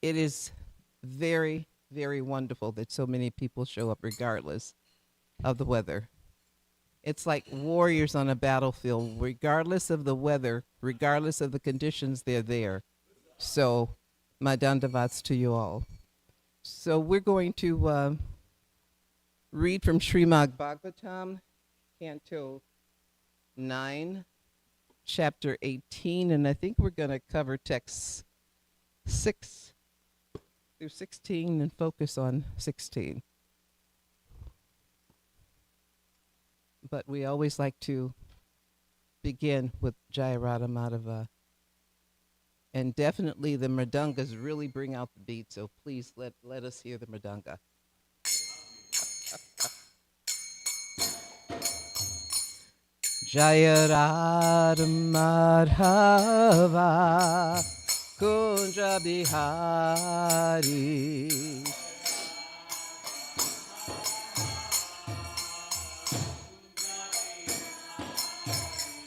it is very, very wonderful that so many people show up regardless of the weather. It's like warriors on a battlefield, regardless of the weather, regardless of the conditions, they're there. So, my dandavats to you all. So, we're going to read from Srimad Bhagavatam, Canto 9, Chapter 18, and I think we're going to cover texts 6 through 16 and focus on 16. But we always like to begin with Jaya Radha Madhava. And definitely the mridangas really bring out the beat, so please let us hear the mridanga. Jaya Radha Madhava Kunja Bihari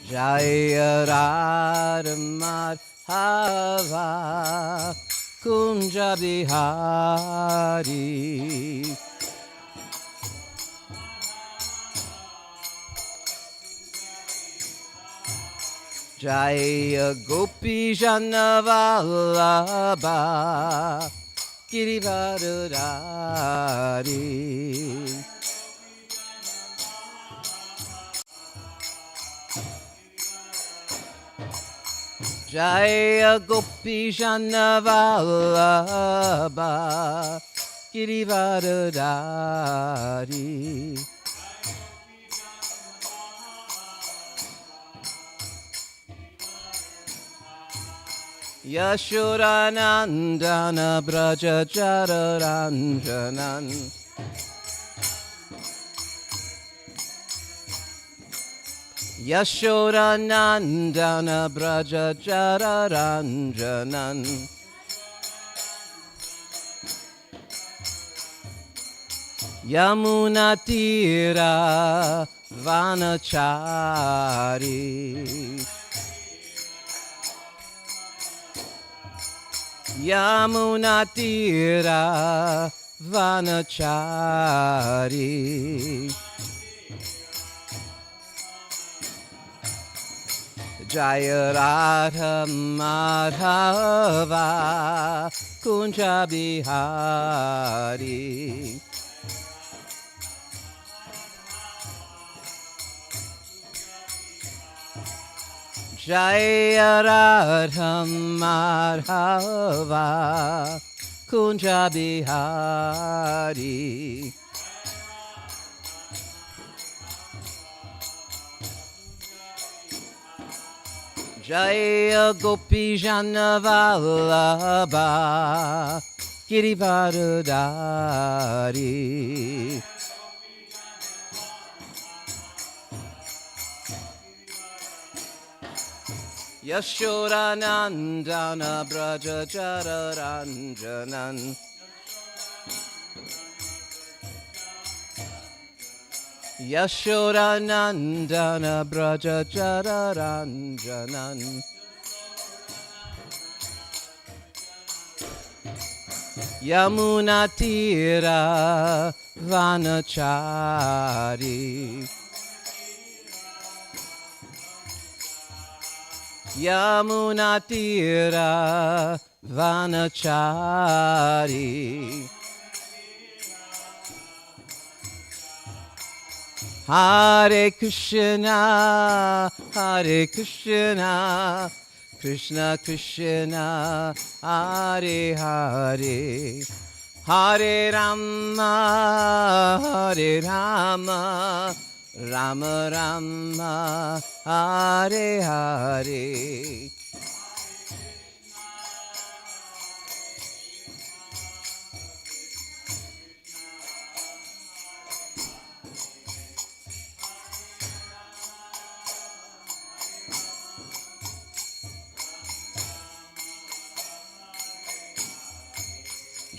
Jaya Radha Madhava Kunja Bihari Jaya Gopi Janavallabha Girivardhari Jaya Gopi Janavallabha Girivardhari Yashodanandana Braja Jararanjanan Yashodanandana Braja Jararanjanan Yamunatira Vanachari Yamunatira Vanachari Jaya Radha Madhava Kunja Bihari Jaya Radha Madhava Kunja Bihari Jaya Gopi Janavallabha Girivardhari Yashodanandana Braja Jararanjanan Yashodanandana Braja Jararanjanan Yamunatira Vanachari Yamunatira Vanachari Hare Krishna Hare Krishna Krishna Krishna Hare Hare Hare Rama Hare Rama Rama Rama Hare Hare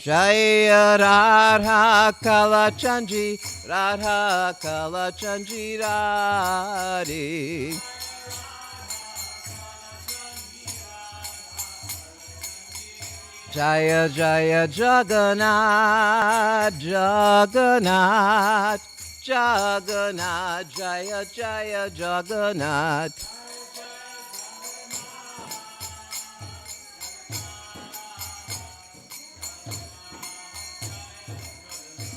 Jaya Radha Kalachandji Radha Kalachandji Radhe Jaya Jaya Jagannath, Jagannath, Jagannath, Jaya Jaya Jagannath.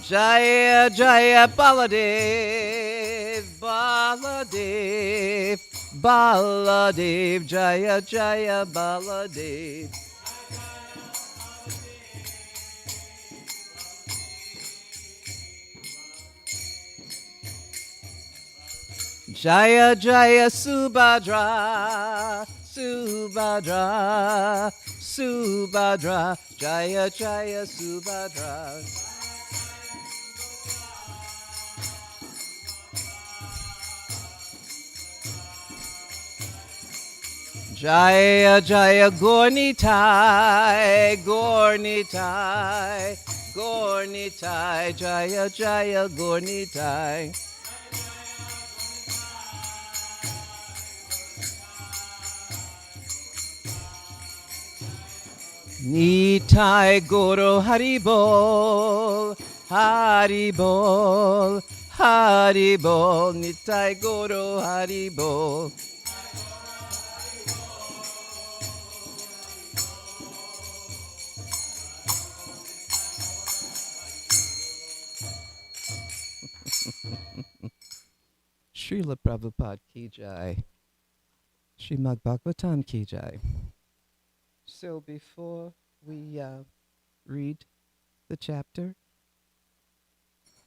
Jaya Jaya Baladev, Baladev, Baladev, Jaya Jaya Baladev. Jaya Jaya Subhadra, Subhadra, Subhadra, Jaya Jaya Subhadra. Jaya Jaya Gornitai, Gornitai, Gornitai, Jaya Jaya Gornitai. Nitai Guru Haribol, Haribol, Haribol, Nitai Guru Haribol. Srila Prabhupada Ki Jai. Srimad Bhagavatam Ki Jai. So before we read the chapter,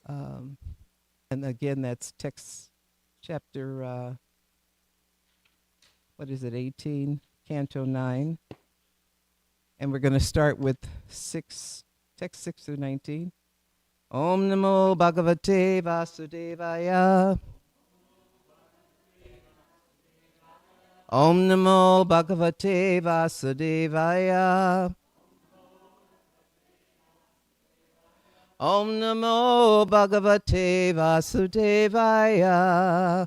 and again that's text chapter, what is it, 18, Canto 9. And we're going to start with text 6 through 19. Om Namo Bhagavate Vasudevaya. Om Namo Bhagavate Vasudevaya. Om Namo Bhagavate Vasudevaya.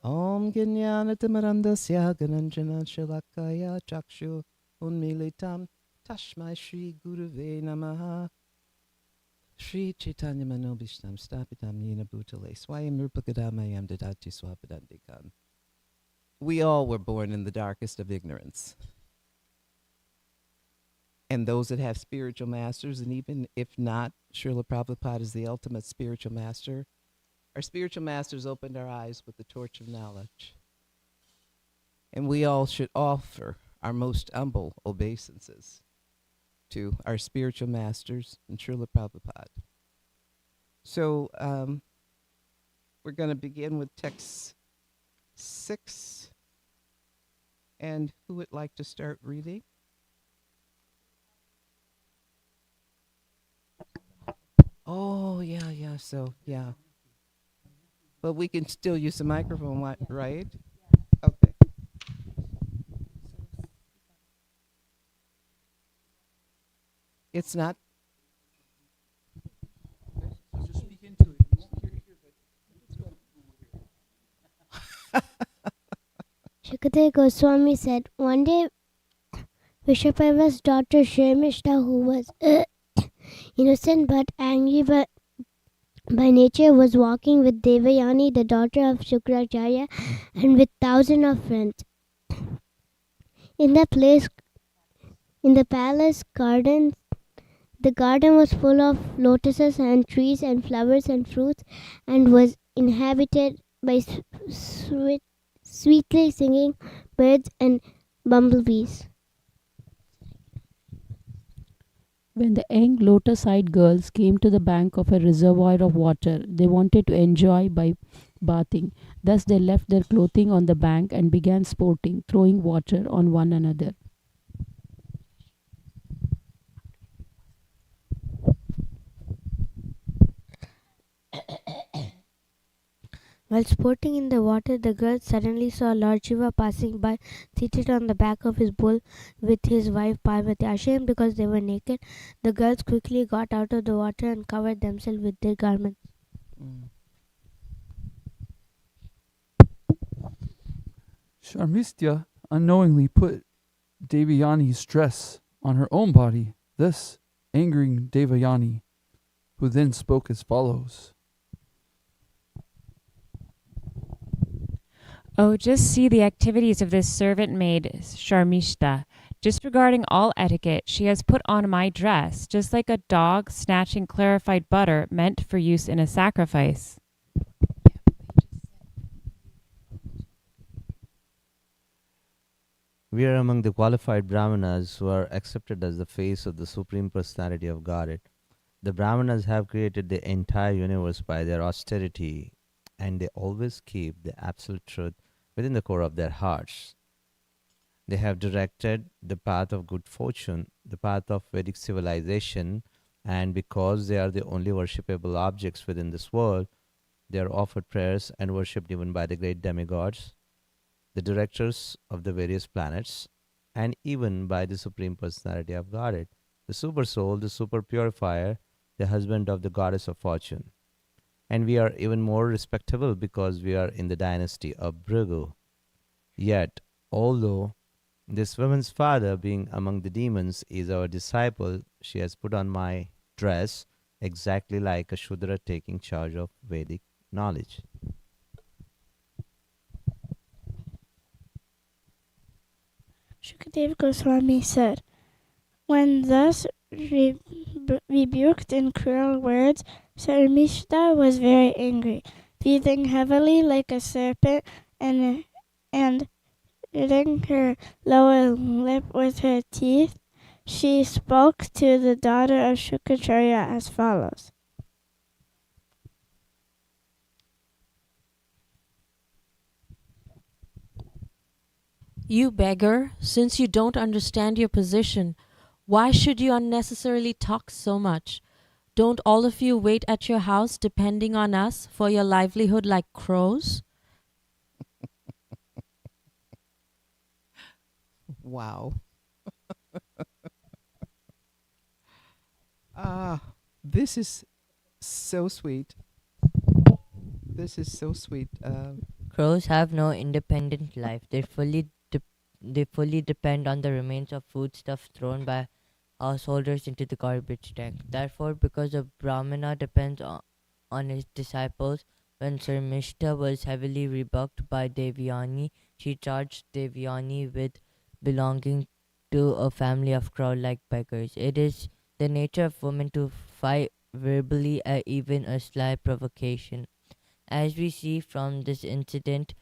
Om Gnanatimarandasya Gananjana Shalakaya Chakshu Unmilitam Tashmai Shri Guruve Namaha. Shri Chaitanya Manobishtam Stapitam Yena Bhutale Swayam Rupakadamayam Dadati Swapadantikam. We all were born in the darkest of ignorance. And those that have spiritual masters, and even if not, Srila Prabhupada is the ultimate spiritual master. Our spiritual masters opened our eyes with the torch of knowledge. And we all should offer our most humble obeisances to our spiritual masters and Srila Prabhupada. So we're going to begin with text 6. And who would like to start reading? Oh, yeah, so, yeah. But we can still use the microphone, right? Okay. It's not. Just speak into it. You won't hear but Shukadeva Goswami said, one day Vishwakarma's daughter Shremishta, who was innocent but angry by nature, was walking with Devayani, the daughter of Shukracharya, and with thousands of friends. In the palace garden, the garden was full of lotuses and trees and flowers and fruits, and was inhabited by sweetly singing birds and bumblebees. When the young lotus-eyed girls came to the bank of a reservoir of water, they wanted to enjoy by bathing. Thus they left their clothing on the bank and began sporting, throwing water on one another. While sporting in the water, the girls suddenly saw Lord Shiva passing by, seated on the back of his bull with his wife Parvati. Ashamed because they were naked, the girls quickly got out of the water and covered themselves with their garments. Sharmistya unknowingly put Devayani's dress on her own body, thus angering Devayani, who then spoke as follows. Oh, just see the activities of this servant maid, Sharmishta. Disregarding all etiquette, she has put on my dress, just like a dog snatching clarified butter meant for use in a sacrifice. We are among the qualified Brahmanas who are accepted as the face of the Supreme Personality of Godhead. The Brahmanas have created the entire universe by their austerity, and they always keep the absolute truth within the core of their hearts. They have directed the path of good fortune, the path of Vedic civilization, and because they are the only worshipable objects within this world, they are offered prayers and worshipped even by the great demigods, the directors of the various planets, and even by the Supreme Personality of Godhead, the Super Soul, the Super Purifier, the husband of the Goddess of Fortune. And we are even more respectable because we are in the dynasty of Bhrigu. Yet, although this woman's father, being among the demons, is our disciple, she has put on my dress exactly like a Shudra taking charge of Vedic knowledge. Shukadeva Goswami said, when thus rebuked in cruel words, Sarmishta was very angry, breathing heavily like a serpent and hitting her lower lip with her teeth. She spoke to the daughter of Shukracharya as follows. You beggar, since you don't understand your position, why should you unnecessarily talk so much? Don't all of you wait at your house depending on us for your livelihood like crows? Wow. This is so sweet. This is so sweet. Crows have no independent life. They fully depend on the remains of foodstuffs thrown by householders into the garbage tank. Therefore, because a Brahmana depends on his disciples, when Sarmishta was heavily rebuked by Devyani, she charged Devyani with belonging to a family of crow-like beggars. It is the nature of women to fight verbally at even a slight provocation. As we see from this incident,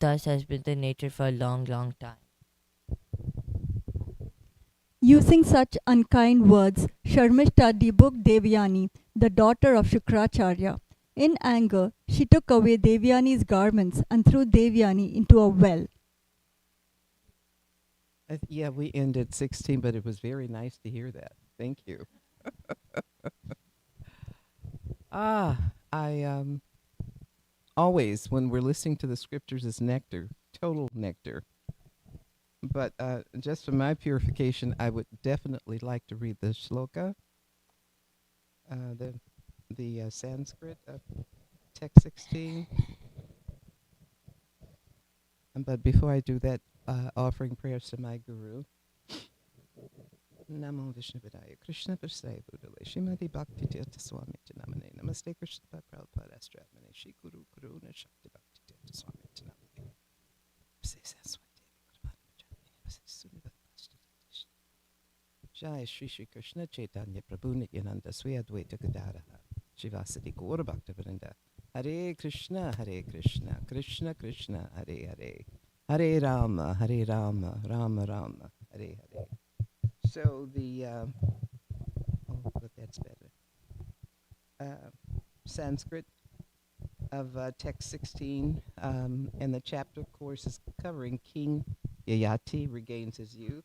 thus has been the nature for a long, long time. Using such unkind words, Sharmishta rebuked Devyani, the daughter of Shukracharya. In anger, she took away Devyani's garments and threw Devyani into a well. Yeah, we ended 16, but it was very nice to hear that. Thank you. I always, when we're listening to the scriptures, is nectar, total nectar. But just for my purification, I would definitely like to read the shloka, the Sanskrit of text 16. But before I do that, offering prayers to my guru. Namo Vishnu Vidaya Krishna Prasaya Budale Shrimadi Bhakti Tirtha Swami Namane Namaste Krishna Prabhupada Astramane Shri Guru Karuna Shakti Bhakti Tirtha Swami Namane Jai Shri Shri Krishna Chaitanya Prabhu Nityananda Sri Advaita Gadara Shivasati Gaura Bhakta Vrinda Hare Krishna Krishna Krishna Hare Hare Hare Rama Rama Rama Hare Hare. So but that's better. Sanskrit of text 16, and the chapter, of course, is covering King Yayati regains his youth.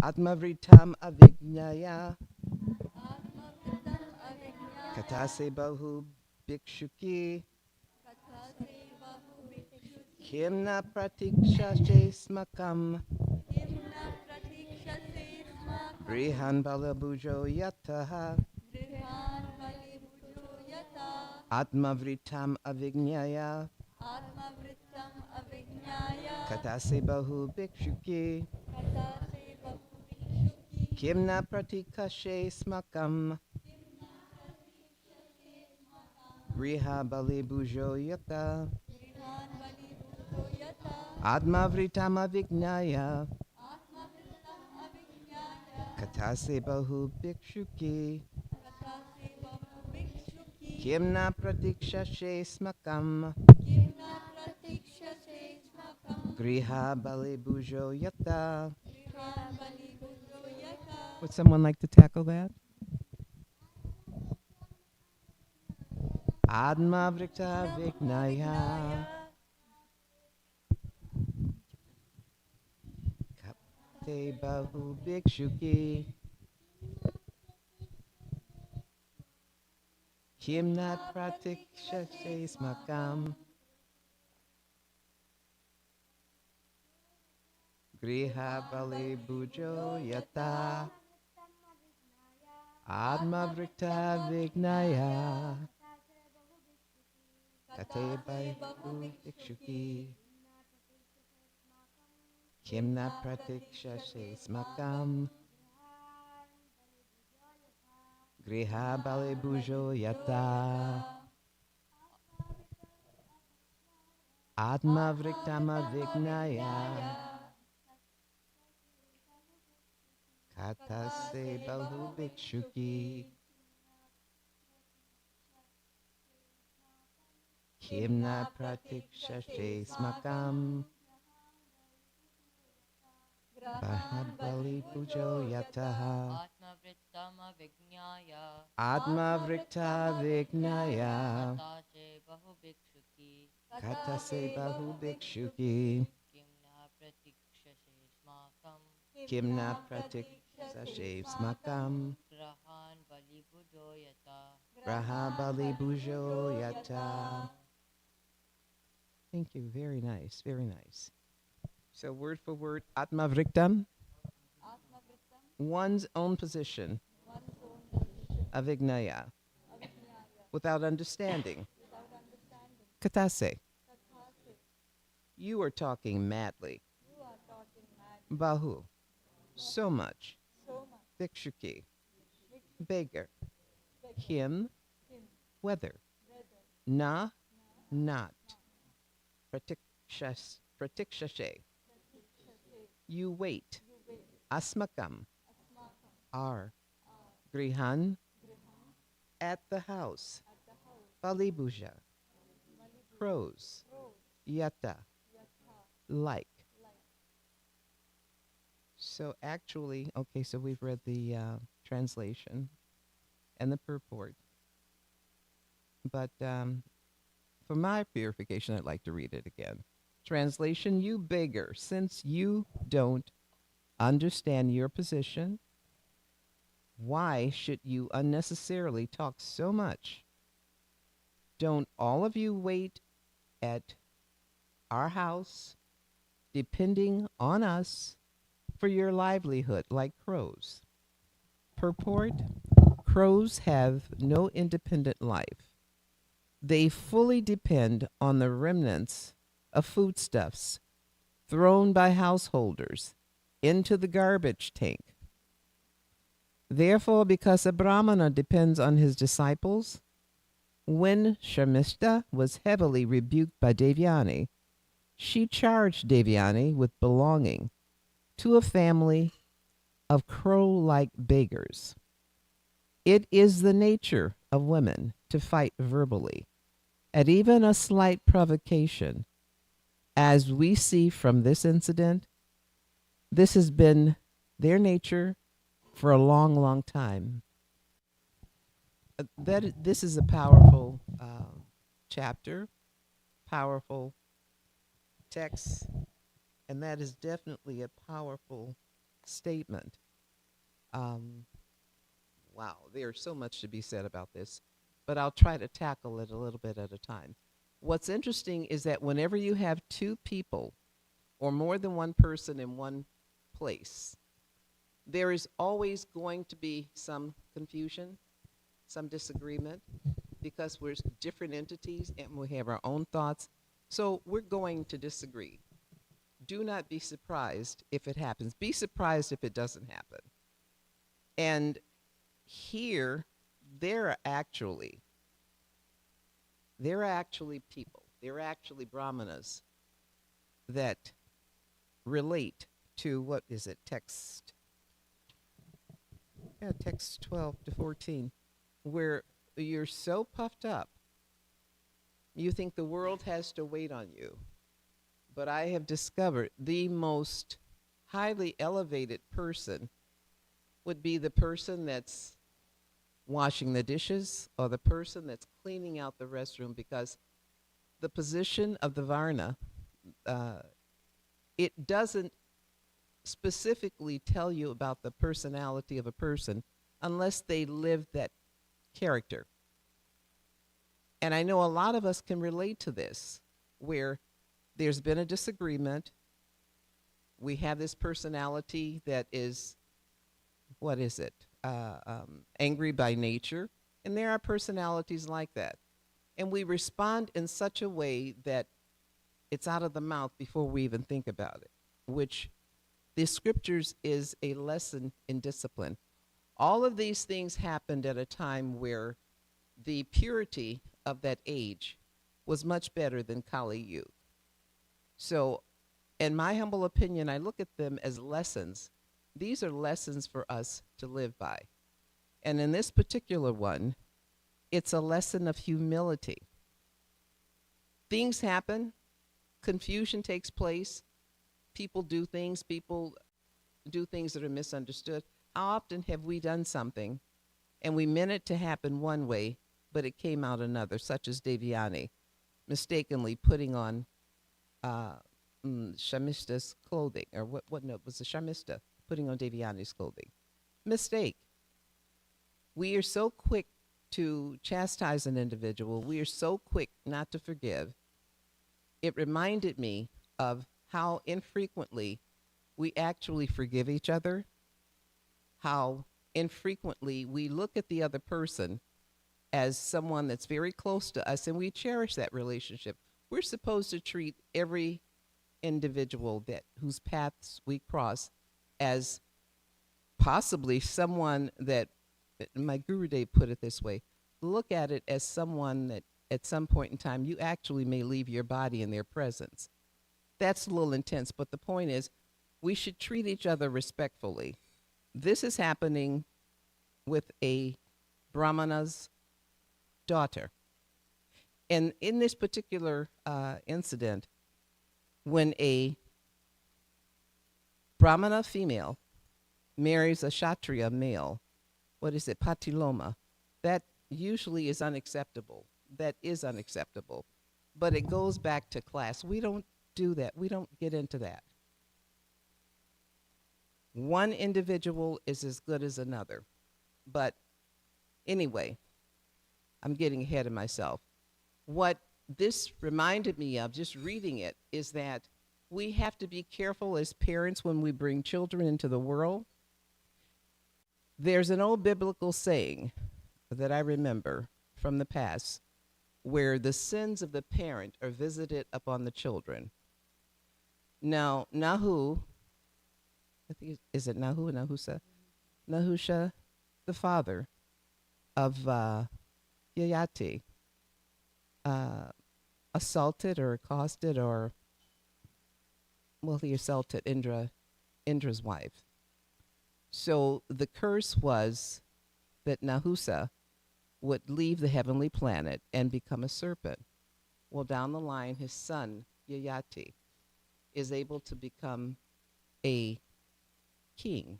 Atmavritam avignaya katase bahu bhikshuki kimna pratikshashe smakam Brihan balabujo yataha Atmavritam avignaya Katase bahu bhikshuki. Kimna pratikashe smakam. Griha bali bujo yata. Atmavritama vignaya. Katase bahu bhikshuki. Kimna pratikshashe smakam. Griha bali bujo yata. Would someone like to tackle that? Admavrikta vignaya. Kapte bahu bhikshuki. Kimnat pratikshashe smakam. Griha bali bujo yata. Admavrikta vignaya. Kate bahu bhikshuki. Kimna pratikshashe smakam. Griha bali bujo yata. Atma vriktama vignaya. Katase bahu bhikshuki. Kimna pratikshashe smakam. Bahadbali pujo yataha. Atmavrittama vignaya. Atma vrikta vignaya. Katase bahu bhikshuki. Katase bahu bhikshuki. Kimna pratikshase smakam. Kimna pratikshashe smakam. Grahan bali bujo yata. Raha bali bujo yata. Thank you. Very nice. Very nice. So word for word, Atma Vriktam, one's own position, Avignaya, without understanding. Katase, you are talking madly. Bahu, so much. Bhikshuki, beggar. Kim, whether. Na, not. Pratikshashe, you wait. Asmakam, our. Grihan, at the house. Balibuja, crows. Yata, like. So actually, okay, so we've read the translation and the purport. But for my purification, I'd like to read it again. Translation, you beggar, since you don't understand your position, why should you unnecessarily talk so much? Don't all of you wait at our house, depending on us for your livelihood like crows? Purport, crows have no independent life. They fully depend on the remnants of foodstuffs thrown by householders into the garbage tank. Therefore, because a Brahmana depends on his disciples, when Sharmishta was heavily rebuked by Devyani, she charged Devyani with belonging to a family of crow-like beggars. It is the nature of women to fight verbally at even a slight provocation. As we see from this incident, this has been their nature for a long, long time. This is a powerful chapter, powerful text, and that is definitely a powerful statement. Wow, there's so much to be said about this, but I'll try to tackle it a little bit at a time. What's interesting is that whenever you have two people or more than one person in one place, there is always going to be some confusion, some disagreement, because we're different entities and we have our own thoughts. So we're going to disagree. do not be surprised if it happens. Be surprised if it doesn't happen. And here, there are actually people, there are actually brahmanas that relate to, what is it, text 12 to 14, where you're so puffed up, you think the world has to wait on you. But I have discovered the most highly elevated person would be the person that's washing the dishes or the person that's cleaning out the restroom, because the position of the Varna, it doesn't specifically tell you about the personality of a person unless they live that character. And I know a lot of us can relate to this, where there's been a disagreement. We have this personality that is, what is it? Angry by nature. And there are personalities like that. And we respond in such a way that it's out of the mouth before we even think about it, which the scriptures is a lesson in discipline. All of these things happened at a time where the purity of that age was much better than Kali youth. So, in my humble opinion, I look at them as lessons. These are lessons for us to live by. And in this particular one, it's a lesson of humility. Things happen, confusion takes place, people do things that are misunderstood. How often have we done something and we meant it to happen one way, but it came out another, such as Devyani mistakenly putting on Sharmishta's clothing, or what no, it was the Sharmishta putting on Devyani's clothing. Mistake. We are so quick to chastise an individual. We are so quick not to forgive. It reminded me of how infrequently we actually forgive each other, how infrequently we look at the other person as someone that's very close to us, and we cherish that relationship. We're supposed to treat every individual whose paths we cross as possibly someone that, my Gurudev put it this way, look at it as someone that at some point in time you actually may leave your body in their presence. That's a little intense, but the point is we should treat each other respectfully. This is happening with a Brahmana's daughter. And in this particular incident, when a Brahmana female marries a Kshatriya male, what is it, Patiloma, that usually is unacceptable. That is unacceptable. But it goes back to class. We don't do that. We don't get into that. One individual is as good as another. But anyway, I'm getting ahead of myself. What this reminded me of, just reading it, is that we have to be careful as parents when we bring children into the world. There's an old biblical saying that I remember from the past where the sins of the parent are visited upon the children. Now, Nahu, I think, is it Nahu or Nahusa? Nahusha, the father of Yayati, assaulted or accosted or, well, he assaulted Indra's wife. So the curse was that Nahusa would leave the heavenly planet and become a serpent. Well, down the line, his son, Yayati, is able to become a king.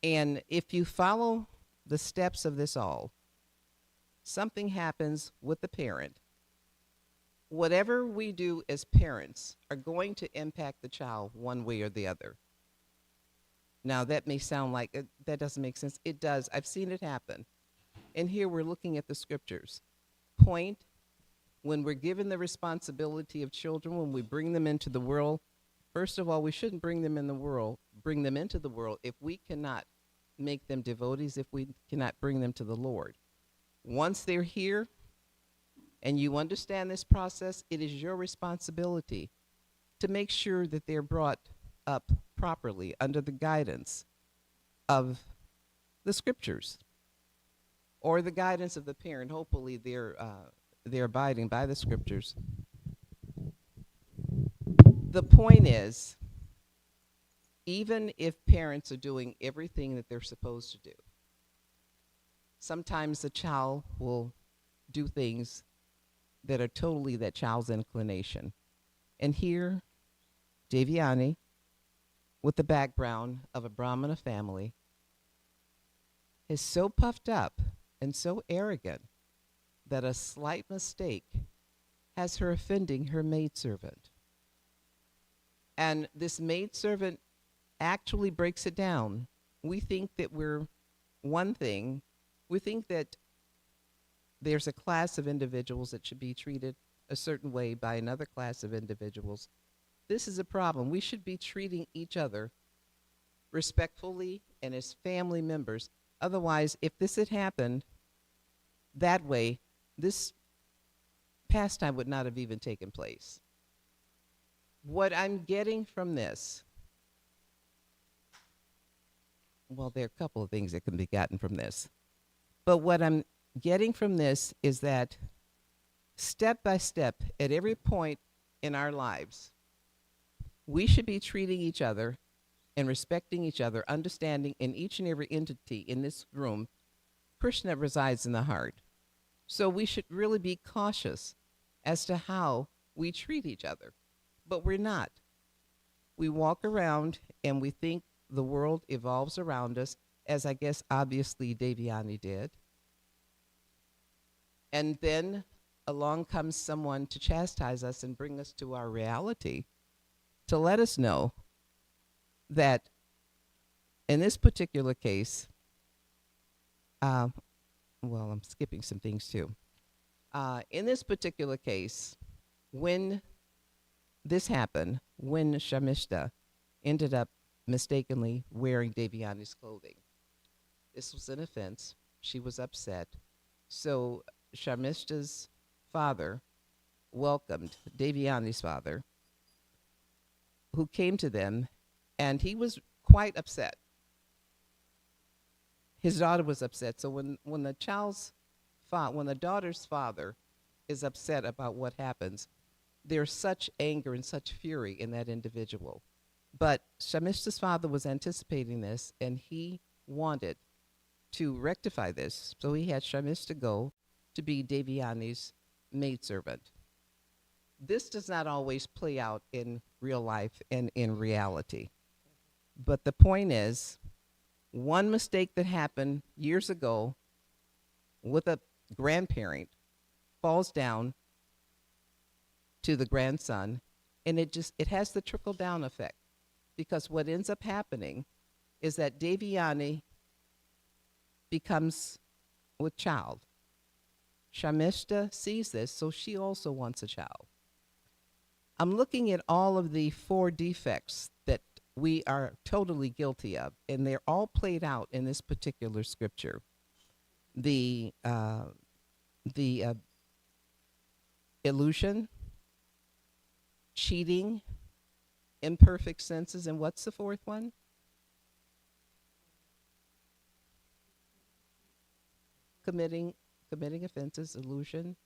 And if you follow the steps of this all, something happens with the parent. Whatever we do as parents are going to impact the child one way or the other. Now, that may sound like that doesn't make sense. It does. I've seen it happen. And here we're looking at the scriptures. Point, when we're given the responsibility of children, when we bring them into the world, first of all, we shouldn't bring them into the world if we cannot make them devotees, if we cannot bring them to the Lord. Once they're here and you understand this process, it is your responsibility to make sure that they're brought up properly under the guidance of the scriptures or the guidance of the parent. Hopefully they're abiding by the scriptures. The point is, even if parents are doing everything that they're supposed to do, sometimes the child will do things that are totally that child's inclination. And here, Devyani, with the background of a Brahmana family, is so puffed up and so arrogant that a slight mistake has her offending her maidservant. And this maidservant actually breaks it down. We think that we're one thing. We think that there's a class of individuals that should be treated a certain way by another class of individuals. This is a problem. We should be treating each other respectfully and as family members. Otherwise, if this had happened that way, this pastime would not have even taken place. What I'm getting from this, well, there are a couple of things that can be gotten from this. But what I'm getting from this is that step by step, at every point in our lives, we should be treating each other and respecting each other, understanding in each and every entity in this room, Krishna resides in the heart. So we should really be cautious as to how we treat each other. But we're not. We walk around and we think the world evolves around us, as I guess obviously Devyani did. And then along comes someone to chastise us and bring us to our reality, to let us know that in this particular case, well, I'm skipping some things too. In this particular case, when this happened, when Shamishta ended up mistakenly wearing Devyani's clothing, this was an offense. She was upset. So Shamishta's father welcomed Devyani's father, who came to them, and he was quite upset. His daughter was upset. So when the daughter's father is upset about what happens, there's such anger and such fury in that individual. But Shamishta's father was anticipating this, and he wanted to rectify this. So he had Shamishta go to be Devyani's maidservant. This does not always play out in real life and in reality. But the point is, one mistake that happened years ago with a grandparent falls down to the grandson, and it has the trickle-down effect. Because what ends up happening is that Devyani becomes with child. Shamishta sees this, so she also wants a child. I'm looking at all of the 4 defects that we are totally guilty of, and they're all played out in this particular scripture. The illusion, cheating, imperfect senses, and what's the 4th one? Committing offenses, illusion,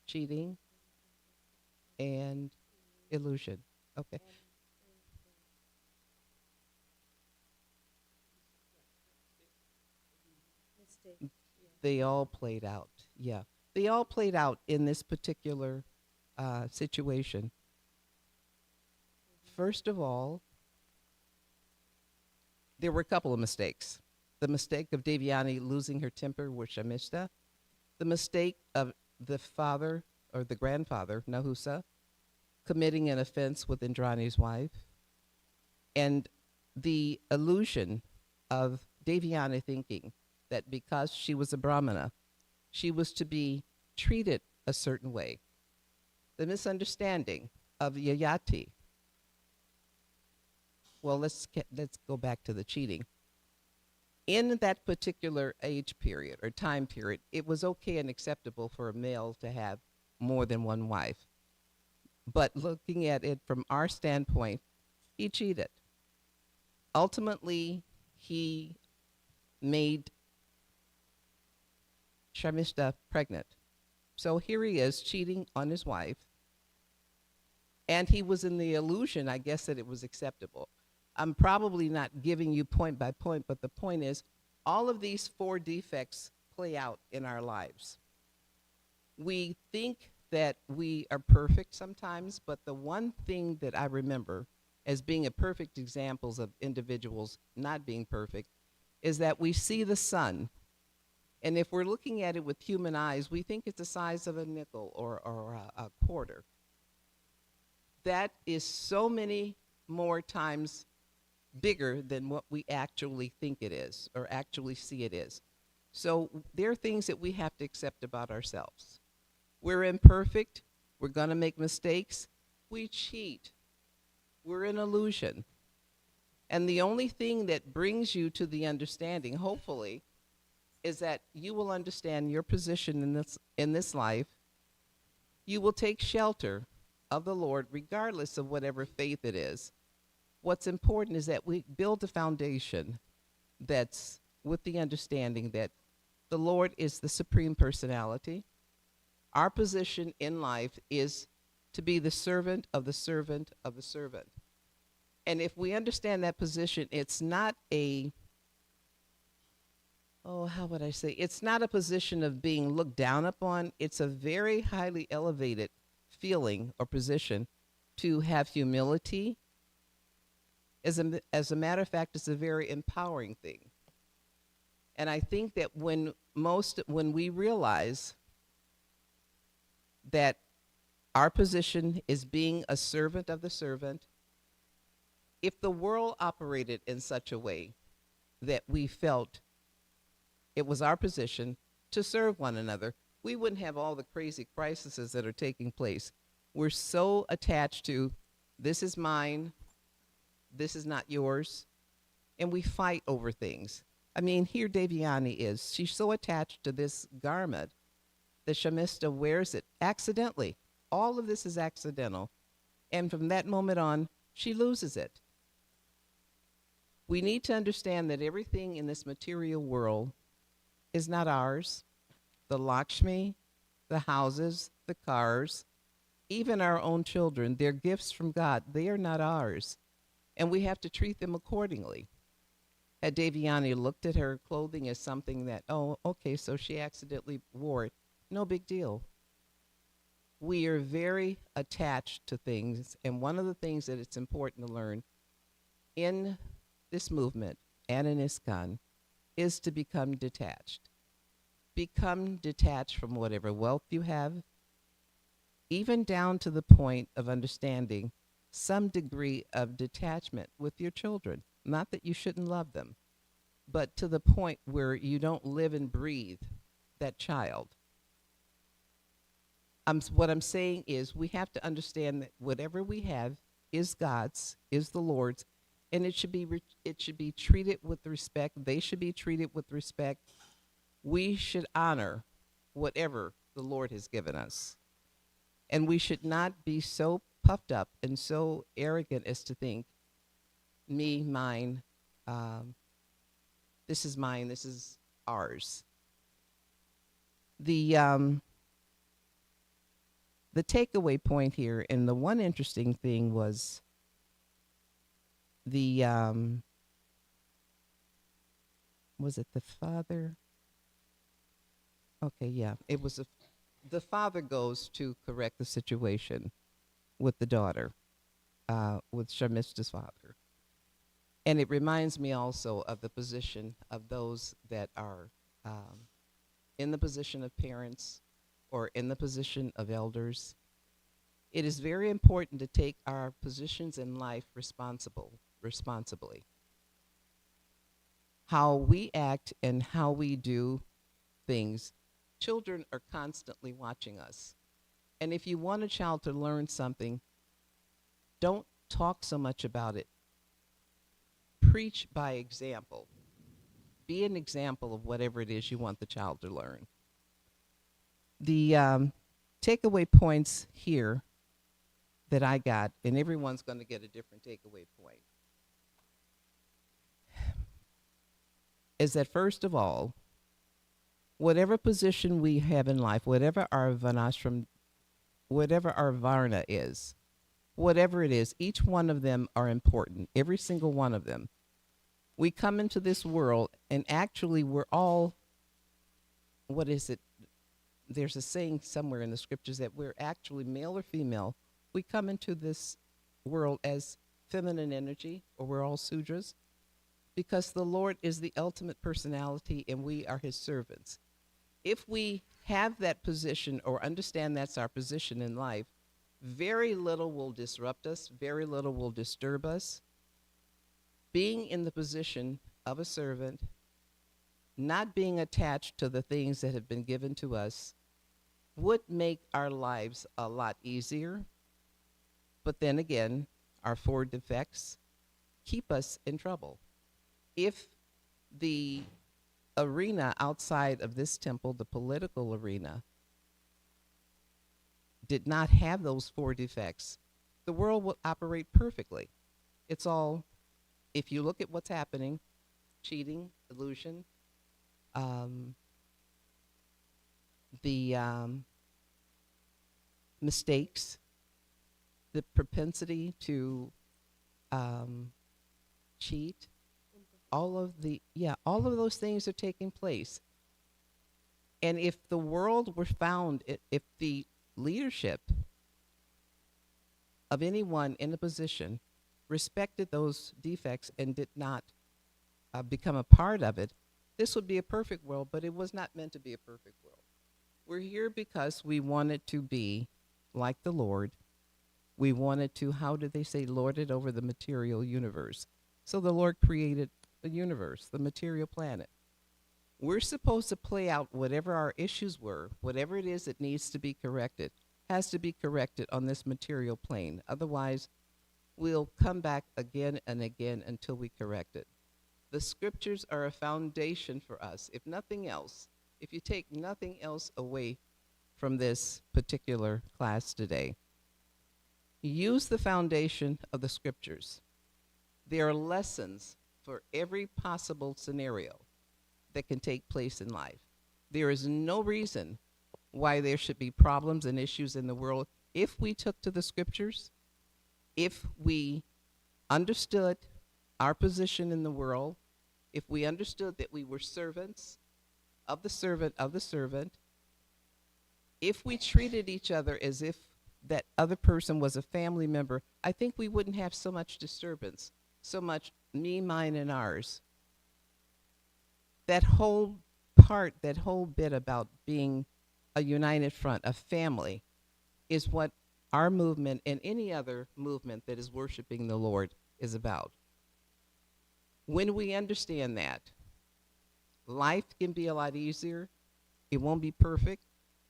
cheating, and illusion. Okay. They all played out. Yeah. They all played out in this particular situation. First of all, there were a couple of mistakes. The mistake of Devyani losing her temper with Shamishta. The mistake of the father or the grandfather, Nahusa, committing an offense with Indrani's wife. And the illusion of Devyani thinking that because she was a Brahmana, she was to be treated a certain way. The misunderstanding of Yayati. Well, let's go back to the cheating. In that particular age period or time period, it was okay and acceptable for a male to have more than one wife. But looking at it from our standpoint, he cheated. Ultimately, he made Sharmishta pregnant. So here he is cheating on his wife. And he was in the illusion, I guess, that it was acceptable. I'm probably not giving you point by point, but the point is all of these 4 defects play out in our lives. We think that we are perfect sometimes, but the one thing that I remember as being a perfect examples of individuals not being perfect is that we see the sun. And if we're looking at it with human eyes, we think it's the size of a nickel or a quarter. That is so many more times bigger than what we actually think it is or actually see it is. So there are things that we have to accept about ourselves. We're imperfect. We're going to make mistakes. We cheat. We're an illusion. And the only thing that brings you to the understanding, hopefully, is that you will understand your position in this life. You will take shelter of the Lord regardless of whatever faith it is. What's important is that we build a foundation that's with the understanding that the Lord is the supreme personality. Our position in life is to be the servant of the servant of the servant. And if we understand that position, it's not how would I say? It's not a position of being looked down upon. It's a very highly elevated feeling or position to have humility. As a matter of fact, it's a very empowering thing. And I think that when we realize that our position is being a servant of the servant, if the world operated in such a way that we felt it was our position to serve one another, we wouldn't have all the crazy crises that are taking place. We're so attached to, this is mine, this is not yours, and we fight over things. I mean, here Devyani is. She's so attached to this garment that Shamista wears it accidentally. All of this is accidental. And from that moment on, she loses it. We need to understand that everything in this material world is not ours. The Lakshmi, the houses, the cars, even our own children, they're gifts from God. They are not ours. And we have to treat them accordingly. Had Devyani looked at her clothing as something that, oh, okay, so she accidentally wore it, no big deal. We are very attached to things, and one of the things that it's important to learn in this movement and in ISKCON is to become detached. Become detached from whatever wealth you have, even down to the point of understanding some degree of detachment with your children. Not that you shouldn't love them, but to the point where you don't live and breathe that child. What I'm saying is we have to understand that whatever we have is God's, is the Lord's, and it should be treated with respect. They should be treated with respect. We should honor whatever the Lord has given us. And we should not be so puffed up and so arrogant as to think, me, mine, this is mine, this is ours. The takeaway point here, and the one interesting thing was was it the father? Okay, yeah, it was the father goes to correct the situation with the daughter, with Sharmista's father. And it reminds me also of the position of those that are in the position of parents or in the position of elders. It is very important to take our positions in life responsibly. How we act and how we do things, children are constantly watching us. And if you want a child to learn something, don't talk so much about it. Preach by example. Be an example of whatever it is you want the child to learn. The takeaway points here that I got, and everyone's going to get a different takeaway point, is that first of all, whatever position we have in life, whatever our vanashram, whatever our varna is, whatever it is, each one of them are important, every single one of them. We come into this world, and actually we're all, what is it? There's a saying somewhere in the scriptures that we're actually male or female. We come into this world as feminine energy, or we're all Sudras, because the Lord is the ultimate personality and we are his servants. If we have that position or understand that's our position in life, very little will disrupt us, very little will disturb us. Being in the position of a servant, not being attached to the things that have been given to us, would make our lives a lot easier. But then again, our four defects keep us in trouble. If the arena outside of this temple, the political arena, did not have those four defects, the world would operate perfectly. It's all, if you look at what's happening, cheating, illusion, the mistakes, the propensity to cheat, all of those things are taking place. And if the world were found, if the leadership of anyone in a position respected those defects and did not become a part of it, this would be a perfect world, but it was not meant to be a perfect world. We're here because we wanted to be like the Lord. We wanted to, how did they say, lord it over the material universe. So the Lord created the universe, the material planet. We're supposed to play out whatever our issues were, whatever it is that needs to be corrected, has to be corrected on this material plane. Otherwise, we'll come back again and again until we correct it. The scriptures are a foundation for us. If nothing else, if you take nothing else away from this particular class today, use the foundation of the scriptures. There are lessons for every possible scenario that can take place in life. There is no reason why there should be problems and issues in the world if we took to the scriptures, if we understood our position in the world, if we understood that we were servants of the servant of the servant, if we treated each other as if that other person was a family member, I think we wouldn't have so much disturbance, so much me, mine, and ours. That whole part, that whole bit about being a united front, a family, is what our movement and any other movement that is worshiping the Lord is about. When we understand that, life can be a lot easier. It won't be perfect,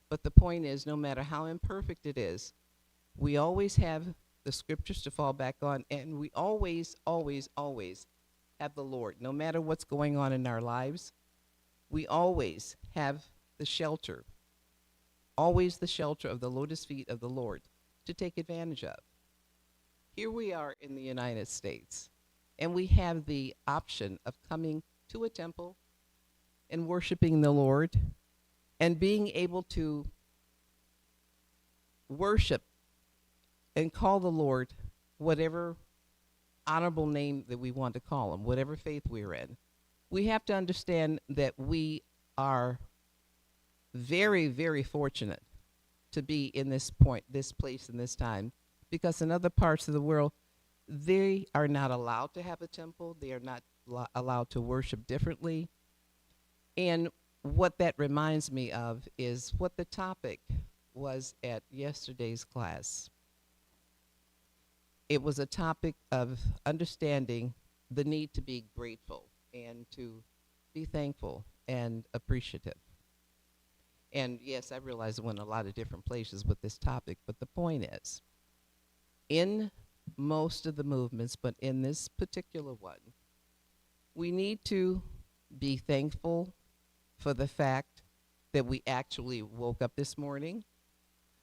but the point is, no matter how imperfect it is, we always have the scriptures to fall back on, and we always, always, always have the Lord. No matter what's going on in our lives, we always have the shelter, always the shelter of the lotus feet of the Lord to take advantage of. Here we are in the United States, and we have the option of coming to a temple and worshiping the Lord and being able to worship and call the Lord whatever honorable name that we want to call him, whatever faith we're in. We have to understand that we are very, very fortunate to be in this point, this place, and this time, because in other parts of the world, they are not allowed to have a temple. They are not allowed to worship differently. And what that reminds me of is what the topic was at yesterday's class. It was a topic of understanding the need to be grateful and to be thankful and appreciative. And yes, I realize I went a lot of different places with this topic, but the point is, in most of the movements, but in this particular one, we need to be thankful for the fact that we actually woke up this morning,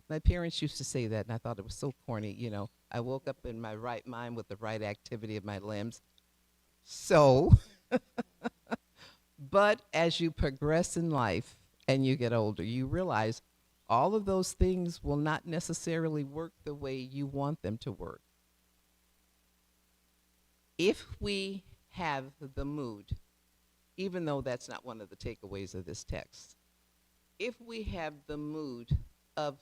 My parents used to say that, and I thought it was so corny. You know, I woke up in my right mind with the right activity of my limbs. So, but as you progress in life and you get older, you realize all of those things will not necessarily work the way you want them to work. If we have the mood, even though that's not one of the takeaways of this text, if we have the mood of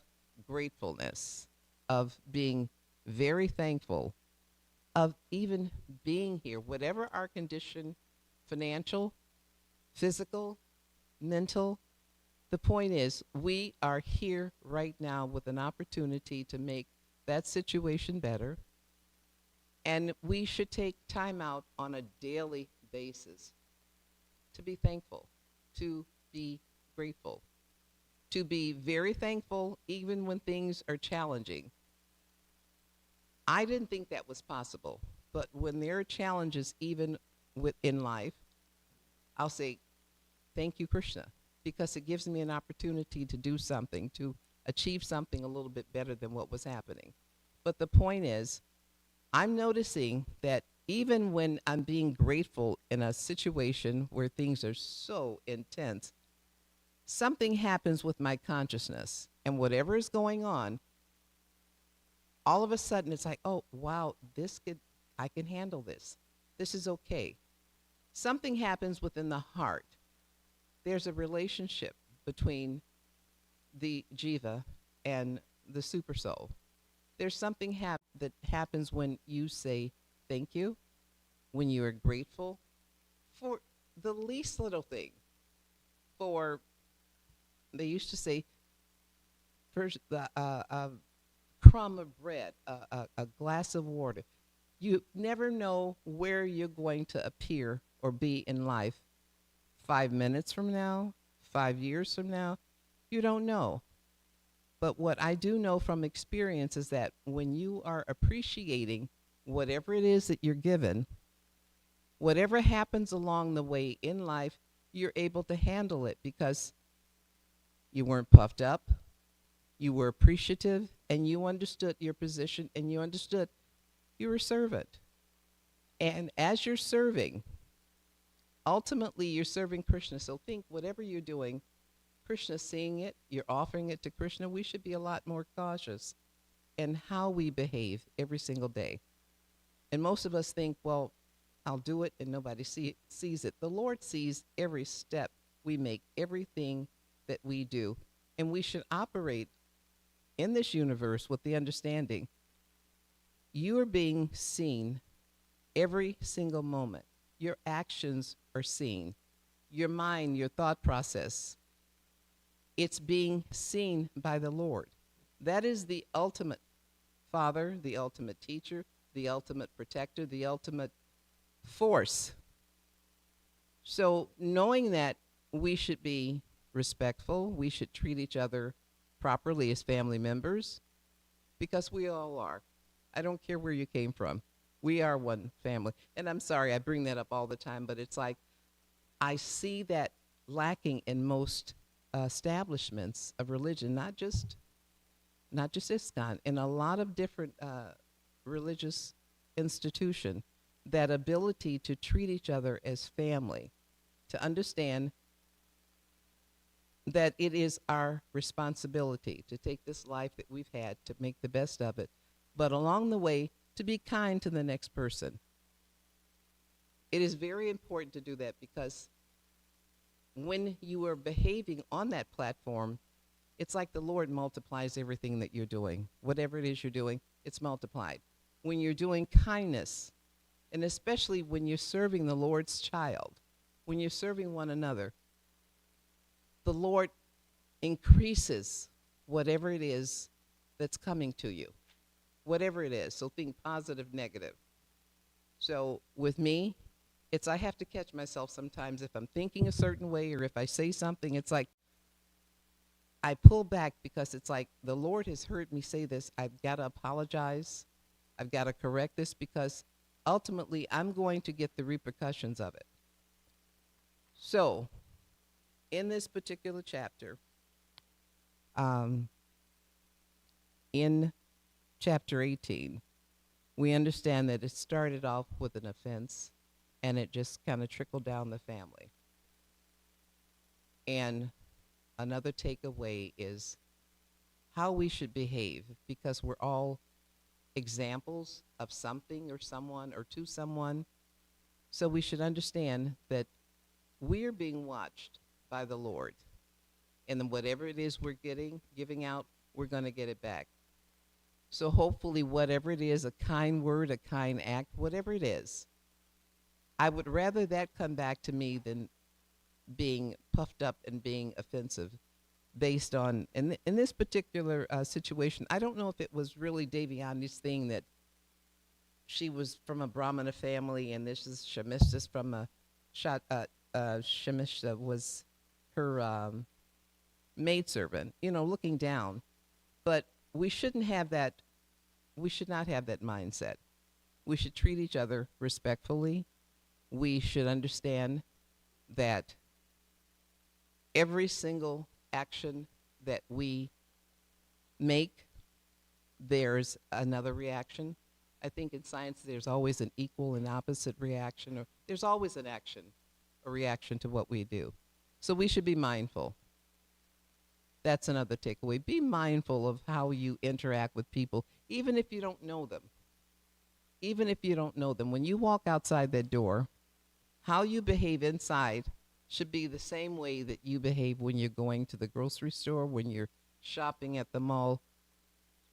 gratefulness, of being very thankful, of even being here, whatever our condition, financial, physical, mental, the point is we are here right now with an opportunity to make that situation better. And we should take time out on a daily basis to be thankful, to be grateful, to be very thankful even when things are challenging. I didn't think that was possible, but when there are challenges even within life, I'll say, thank you, Krishna, because it gives me an opportunity to do something, to achieve something a little bit better than what was happening. But the point is, I'm noticing that even when I'm being grateful in a situation where things are so intense, something happens with my consciousness. And whatever is going on, all of a sudden it's like, oh, wow, I can handle this. This is okay. Something happens within the heart. There's a relationship between the jiva and the super soul. There's something that happens when you say thank you, when you are grateful for the least little thing. For, they used to say, first a crumb of bread, a glass of water. You never know where you're going to appear or be in life 5 minutes from now, 5 years from now. You don't know. But what I do know from experience is that when you are appreciating whatever it is that you're given, whatever happens along the way in life, you're able to handle it because you weren't puffed up, you were appreciative, and you understood your position, and you understood you were a servant. And as you're serving, ultimately you're serving Krishna. So think whatever you're doing, Krishna seeing it, you're offering it to Krishna. We should be a lot more cautious in how we behave every single day. And most of us think, well, I'll do it and nobody sees it. The Lord sees every step we make, everything that we do. And we should operate in this universe with the understanding you are being seen every single moment. Your actions are seen. Your mind, your thought process, it's being seen by the Lord. That is the ultimate Father, the ultimate teacher, the ultimate protector, the ultimate force. So knowing that we should be respectful, we should treat each other properly as family members, because we all are. I don't care where you came from. We are one family. And I'm sorry, I bring that up all the time, but it's like I see that lacking in most establishments of religion, not just ISKCON, in a lot of different religious institution, that ability to treat each other as family, to understand that it is our responsibility to take this life that we've had, to make the best of it, but along the way, to be kind to the next person. It is very important to do that, because when you are behaving on that platform, it's like the Lord multiplies everything that you're doing. Whatever it is you're doing, it's multiplied. When you're doing kindness, and especially when you're serving the Lord's child, when you're serving one another, the Lord increases whatever it is that's coming to you, whatever it is. So think positive, negative. So with me, I have to catch myself sometimes if I'm thinking a certain way, or if I say something, it's like I pull back, because it's like the Lord has heard me say this. I've got to apologize. I've got to correct this, because ultimately I'm going to get the repercussions of it. So in this particular chapter, in chapter 18, we understand that it started off with an offense and it just kind of trickled down the family. And another takeaway is how we should behave, because we're all examples of something or someone or to someone. So we should understand that we're being watched by the Lord. And then whatever it is we're giving out, we're going to get it back. So hopefully whatever it is, a kind word, a kind act, whatever it is, I would rather that come back to me than being puffed up and being offensive based on, in this particular situation, I don't know if it was really Devyani's thing that she was from a Brahmana family and this is Shamishta's from a, Shamishta was her maidservant, looking down. But we shouldn't have that, we should not have that mindset. We should treat each other respectfully. We should understand that every single action that we make, there's another reaction. I think in science there's always an equal and opposite reaction, or there's always an action, a reaction to what we do. So we should be mindful. That's another takeaway. Be mindful of how you interact with people, even if you don't know them. Even if you don't know them. When you walk outside that door, how you behave inside should be the same way that you behave when you're going to the grocery store, when you're shopping at the mall.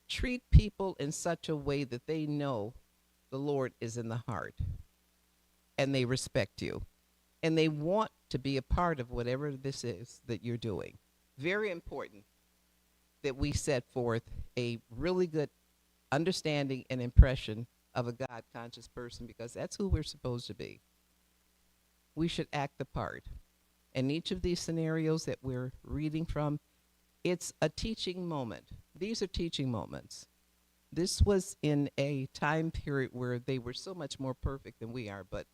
Treat people in such a way that they know the Lord is in the heart and they respect you and they want to be a part of whatever this is that you're doing. Very important that we set forth a really good understanding and impression of a God-conscious person, because that's who we're supposed to be. We should act the part. In each of these scenarios that we're reading from, it's a teaching moment. These are teaching moments. This was in a time period where they were so much more perfect than we are, but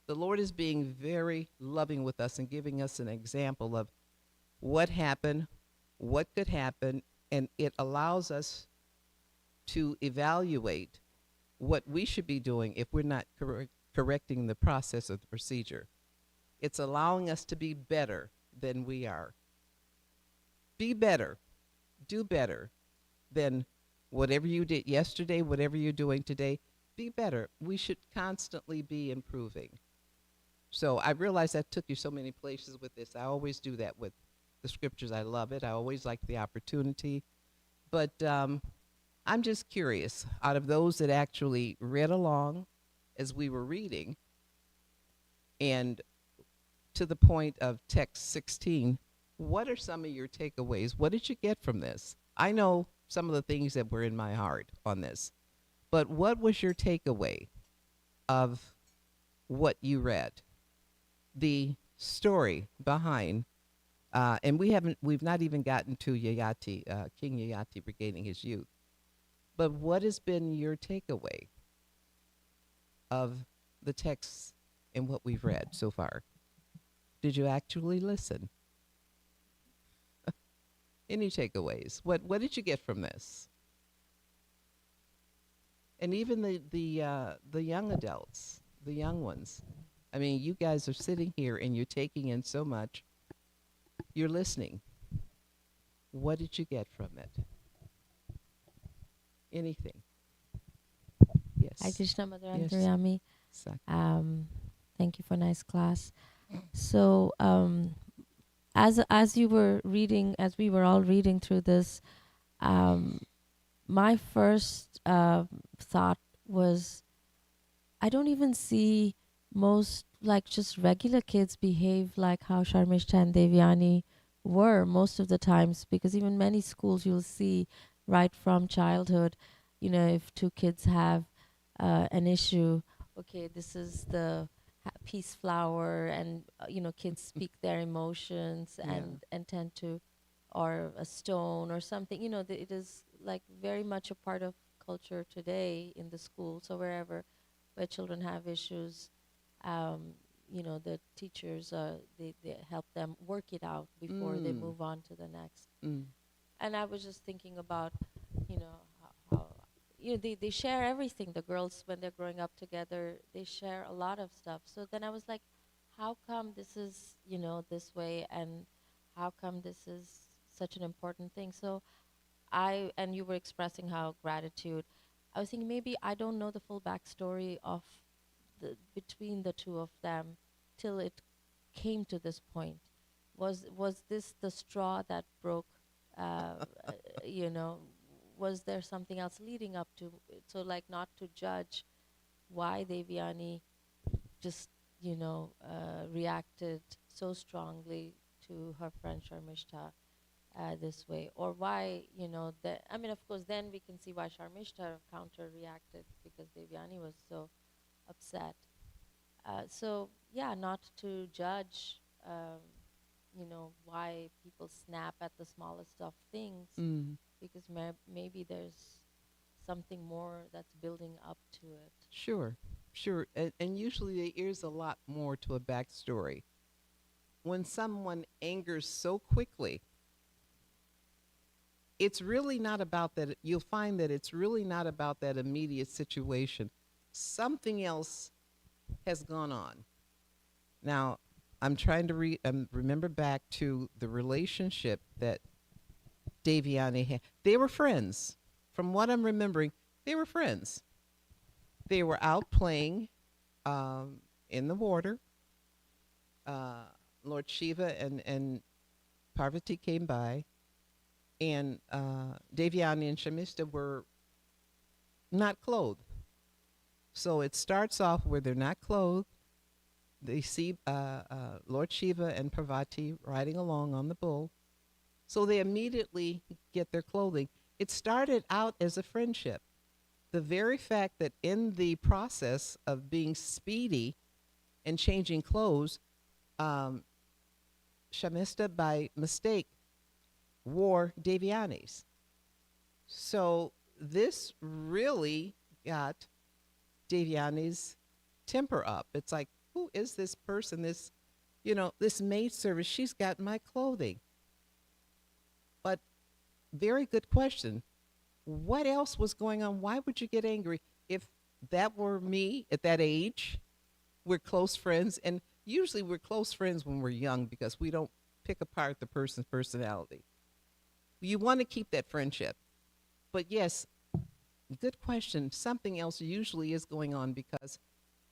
the Lord is being very loving with us and giving us an example of what happened, what could happen, and it allows us to evaluate what we should be doing if we're not correcting the process or the procedure. It's allowing us to be better than we are. Be better. Do better than whatever you did yesterday, whatever you're doing today. Be better. We should constantly be improving. So I realize that took you so many places with this. I always do that with the scriptures. I love it. I always like the opportunity. But I'm just curious, out of those that actually read along as we were reading, and to the point of text 16, what are some of your takeaways? What did you get from this? I know some of the things that were in my heart on this, but what was your takeaway of what you read? The story behind, and we've not even gotten to Yayati, King Yayati regaining his youth. But what has been your takeaway of the text and what we've read so far? Did you actually listen? Any takeaways? What did you get from this? And even the young adults, the young ones. I mean, you guys are sitting here and you're taking in so much. You're listening. What did you get from it? Anything? Yes. Hi, Krishna Mother Yes. Antaryami. Exactly. Thank you for nice class. So, as you were reading, as we were all reading through this, my first thought was, I don't even see most like just regular kids behave like how Sharmishta and Devyani were most of the times, because even many schools you'll see right from childhood, if two kids have an issue, okay, this is the peace flower, and kids speak their emotions and tend to, or a stone or something, it is like very much a part of culture today in the school. So where children have issues, the teachers they help them work it out before they move on to the next. And I was just thinking about they share everything. The girls, when they're growing up together, they share a lot of stuff. So then I was like, how come this is, this way, and how come this is such an important thing? So and you were expressing how gratitude, I was thinking maybe I don't know the full backstory of between the two of them till it came to this point. Was this the straw that broke, you know, was there something else leading up to it? So like not to judge why Devyani just, reacted so strongly to her friend Sharmishta this way, or why, I mean, of course, then we can see why Sharmishta counter-reacted because Devyani was so upset. So, yeah, not to judge, why people snap at the smallest of things, Mm. because maybe there's something more that's building up to it. Sure, sure. And usually there is a lot more to a backstory. When someone angers so quickly, it's really not about that. You'll find that it's really not about that immediate situation. Something else has gone on. Now, I'm trying to remember back to the relationship that Devyani had. They were friends. From what I'm remembering, they were friends. They were out playing in the water. Lord Shiva and Parvati came by, and Devyani and Shamishta were not clothed. So it starts off where they're not clothed. They see Lord Shiva and Parvati riding along on the bull. So they immediately get their clothing. It started out as a friendship. The very fact that in the process of being speedy and changing clothes, Shamishta by mistake wore Devyani's. So this really got Devyani's temper up. It's like, who is this person? This maid service, she's got my clothing. But very good question. What else was going on? Why would you get angry? If that were me at that age, we're close friends. And usually we're close friends when we're young because we don't pick apart the person's personality. You want to keep that friendship. But yes, good question. Something else usually is going on because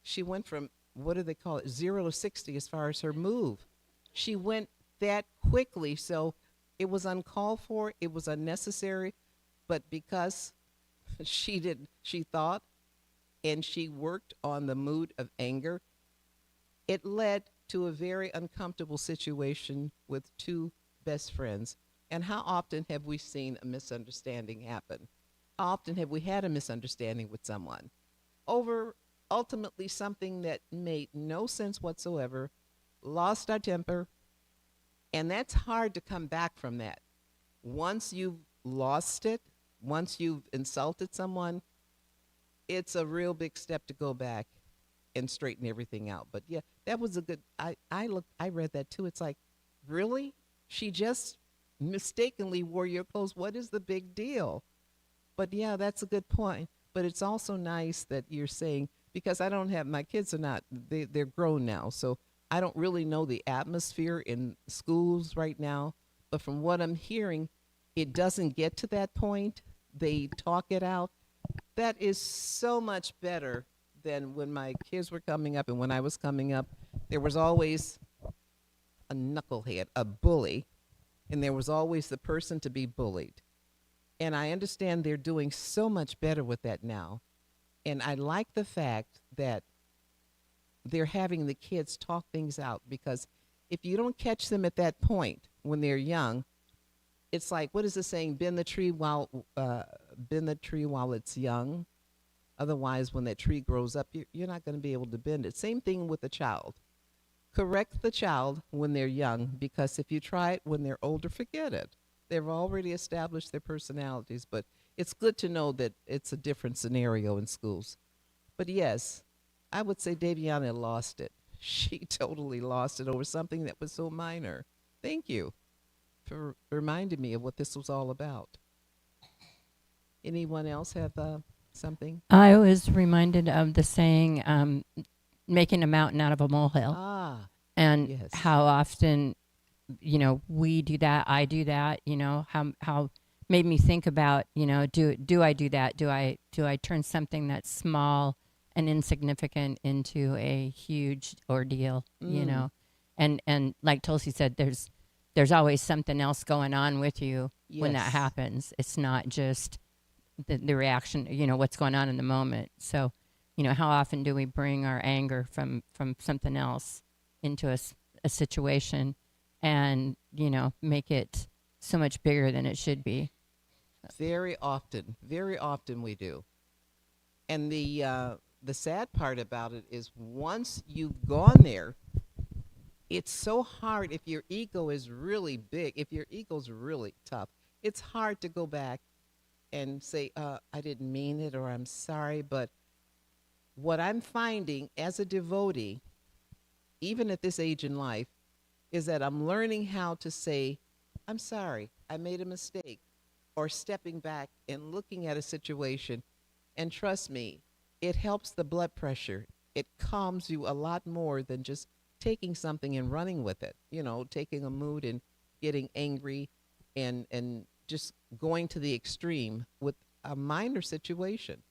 she went from, what do they call it, 0 to 60 as far as her move. She went that quickly. So it was uncalled for. It was unnecessary. But because she thought and she worked on the mood of anger, it led to a very uncomfortable situation with two best friends. And how often have we seen a misunderstanding happen? How often have we had a misunderstanding with someone over ultimately something that made no sense whatsoever, lost our temper, and that's hard to come back from that. Once you've lost it, once you've insulted someone, it's a real big step to go back and straighten everything out. But yeah, that was a good, I read that too. It's like, really? She just mistakenly wore your clothes. What is the big deal? But yeah, that's a good point. But it's also nice that you're saying, because I don't have, my kids are not, they're grown now. So I don't really know the atmosphere in schools right now. But from what I'm hearing, it doesn't get to that point. They talk it out. That is so much better than when my kids were coming up and when I was coming up. There was always a knucklehead, a bully, and there was always the person to be bullied. And I understand they're doing so much better with that now. And I like the fact that they're having the kids talk things out, because if you don't catch them at that point when they're young, it's like, what is the saying? Bend the tree while it's young. Otherwise, when that tree grows up, you're not going to be able to bend it. Same thing with a child. Correct the child when they're young, because if you try it when they're older, forget it. They've already established their personalities. But it's good to know that it's a different scenario in schools. But yes, I would say Devyani lost it. She totally lost it over something that was so minor. Thank you for reminding me of what this was all about. Anyone else have something? I was reminded of the saying, making a mountain out of a molehill. Ah, And yes. how often, we do that, I do that, how made me think about, do I do that? Do I turn something that's small and insignificant into a huge ordeal, Mm. And like Tulsi said, there's always something else going on with you when that Yes. happens. It's not just the reaction, what's going on in the moment. So, how often do we bring our anger from something else into a situation and, make it so much bigger than it should be? Very often we do. And the sad part about it is once you've gone there, it's so hard if your ego is really big, if your ego's really tough, it's hard to go back and say, I didn't mean it or I'm sorry. But what I'm finding as a devotee, even at this age in life, is that I'm learning how to say, I'm sorry, I made a mistake, or stepping back and looking at a situation. And trust me, it helps the blood pressure. It calms you a lot more than just taking something and running with it, taking a mood and getting angry and just going to the extreme with a minor situation.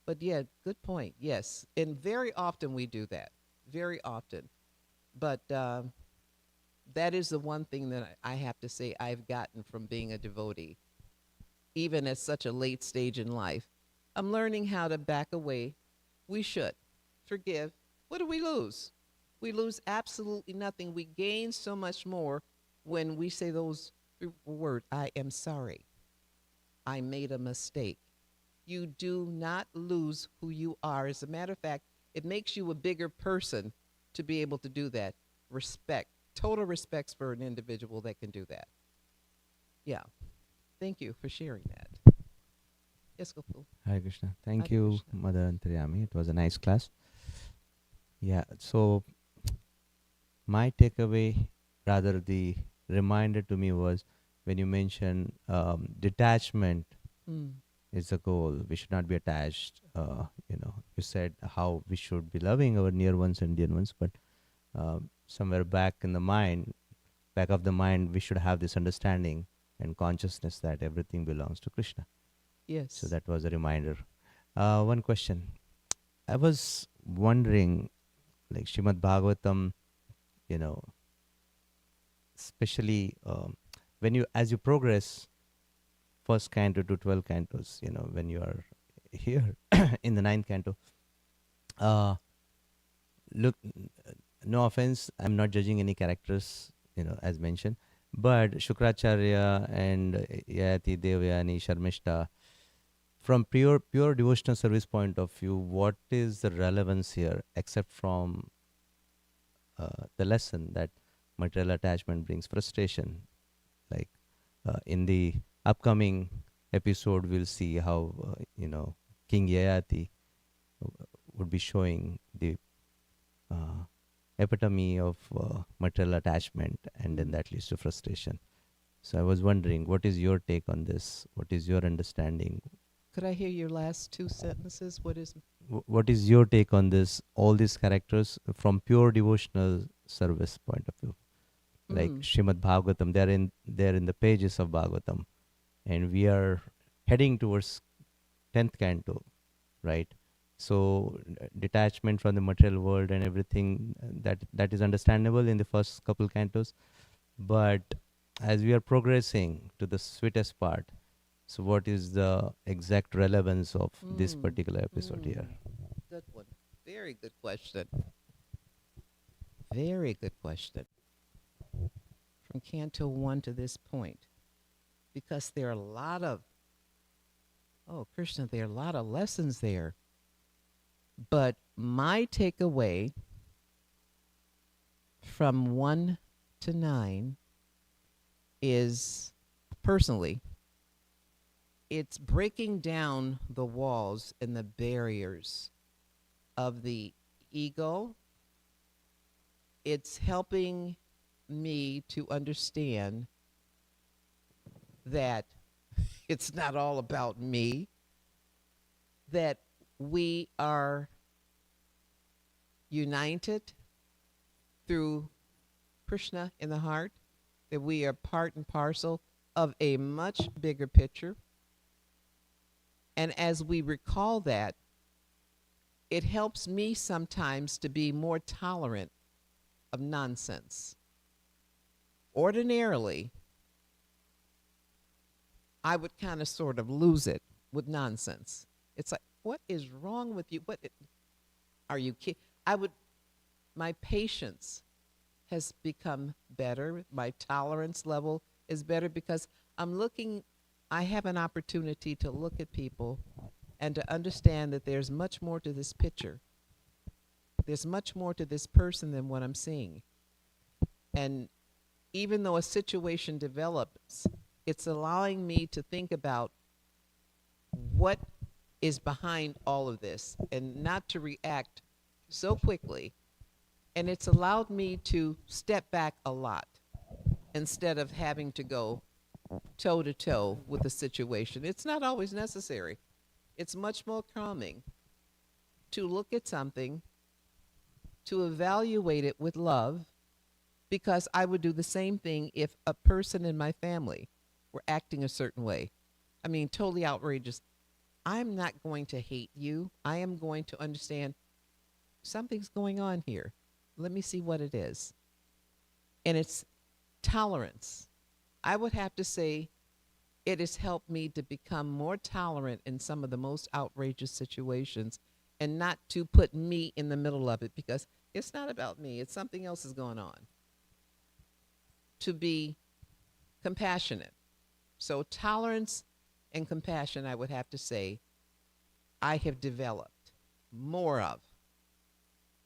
But yeah, good point. Yes. And very often we do that. Very often. But that is the one thing that I have to say I've gotten from being a devotee, even at such a late stage in life. I'm learning how to back away. We should forgive. What do we lose? We lose absolutely nothing. We gain so much more when we say those words, I am sorry. I made a mistake. You do not lose who you are. As a matter of fact, it makes you a bigger person to be able to do that. Respect, total respect for an individual that can do that. Yeah. Thank you for sharing that. Yes, Gopal. Hare Krishna. Thank Hare you, Krishna. Mother Antaryami. It was a nice class. Yeah, so my takeaway, rather the reminder to me, was when you mentioned detachment Mm. is the goal. We should not be attached. You said how we should be loving our near ones and dear ones, but somewhere back of the mind, we should have this understanding and consciousness that everything belongs to Krishna. Yes. So that was a reminder. One question. I was wondering, like Srimad Bhagavatam, especially as you progress first canto to 12 cantos, when you are here in the ninth canto, look, no offense, I'm not judging any characters, as mentioned, but Shukracharya and Yayati, Devayani, Sharmishta, from pure devotional service point of view, what is the relevance here, except from the lesson that material attachment brings frustration? Like in the upcoming episode, we'll see how King Yayati would be showing the epitome of material attachment, and then that leads to frustration. So I was wondering, what is your take on this? What is your understanding? Could I hear your last two sentences? What is your take on this? All these characters from pure devotional service point of view, like Srimad Bhagavatam, they're in the pages of Bhagavatam, and we are heading towards 10th canto, right? So detachment from the material world and everything, that is understandable in the first couple cantos, but as we are progressing to the sweetest part, so what is the exact relevance of this particular episode here? Good one. Very good question. Very good question. From Canto 1 to this point. Because there are a lot of, Krishna, there are a lot of lessons there. But my takeaway from 1 to 9 is, personally, it's breaking down the walls and the barriers of the ego. It's helping me to understand that it's not all about me, that we are united through Krishna in the heart, that we are part and parcel of a much bigger picture. And as we recall that, it helps me sometimes to be more tolerant of nonsense. Ordinarily, I would kind of sort of lose it with nonsense. It's like, what is wrong with you? Are you kidding? My patience has become better. My tolerance level is better because I have an opportunity to look at people and to understand that there's much more to this picture. There's much more to this person than what I'm seeing. And even though a situation develops, it's allowing me to think about what is behind all of this and not to react so quickly. And it's allowed me to step back a lot instead of having to go toe to toe with the situation. It's not always necessary. It's much more calming to look at something, to evaluate it with love, because I would do the same thing if a person in my family were acting a certain way. I mean, totally outrageous. I'm not going to hate you. I am going to understand something's going on here. Let me see what it is. And it's tolerance. I would have to say it has helped me to become more tolerant in some of the most outrageous situations and not to put me in the middle of it, because it's not about me. It's something else is going on. To be compassionate. So tolerance and compassion, I would have to say, I have developed more of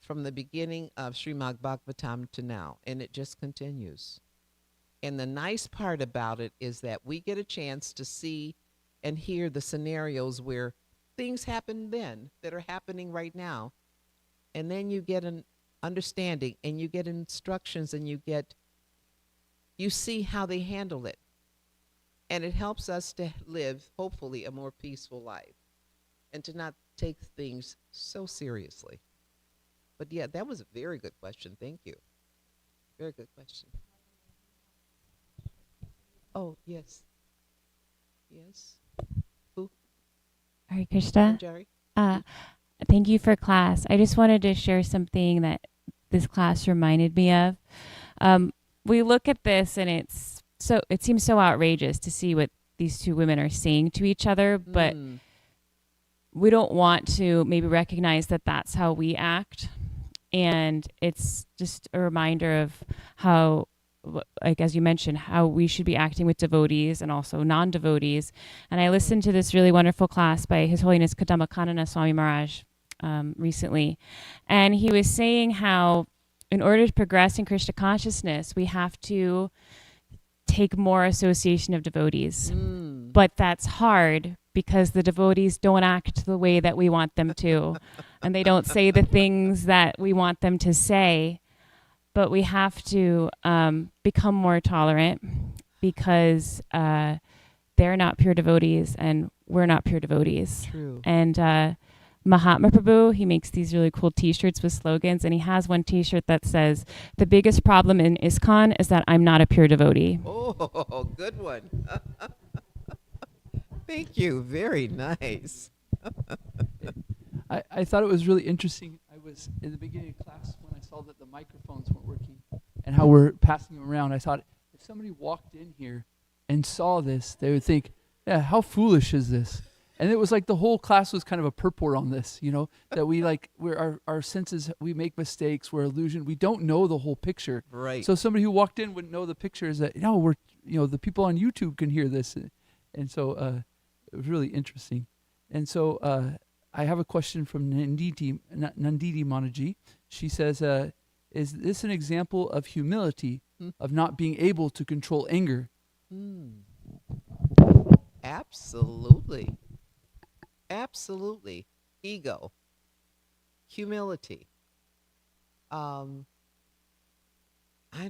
from the beginning of Srimad Bhagavatam to now, and it just continues. And the nice part about it is that we get a chance to see and hear the scenarios where things happened then that are happening right now. And then you get an understanding and you get instructions and you see how they handle it. And it helps us to live, hopefully, a more peaceful life and to not take things so seriously. But yeah, that was a very good question. Thank you. Very good question. Oh, yes. Yes. Who? Hare Krishna. Jerry? Thank you for class. I just wanted to share something that this class reminded me of. We look at this and it seems so outrageous to see what these two women are saying to each other, but we don't want to maybe recognize that that's how we act. And it's just a reminder of how, like as you mentioned, how we should be acting with devotees and also non-devotees. And I listened to this really wonderful class by His Holiness Kadamba Swami Maharaj recently. And he was saying how in order to progress in Krishna consciousness, we have to take more association of devotees. But that's hard because the devotees don't act the way that we want them to. And they don't say the things that we want them to say. But we have to become more tolerant because they're not pure devotees and we're not pure devotees. True. And Mahatma Prabhu, he makes these really cool t-shirts with slogans, and he has one t-shirt that says, "The biggest problem in ISKCON is that I'm not a pure devotee." Oh, good one. Thank you. Very nice. I thought it was really interesting. I was in the beginning of class when I saw that the microphones weren't working and how we're passing them around. I thought if somebody walked in here and saw this, they would think, yeah, how foolish is this? And it was like the whole class was kind of a purport on this, that our senses, we make mistakes, we're illusion. We don't know the whole picture. Right. So somebody who walked in wouldn't know the picture is that, the people on YouTube can hear this. And so it was really interesting. And so I have a question from Nanditi Manaji. She says, is this an example of humility, of not being able to control anger? Absolutely. Absolutely. Ego. Humility. I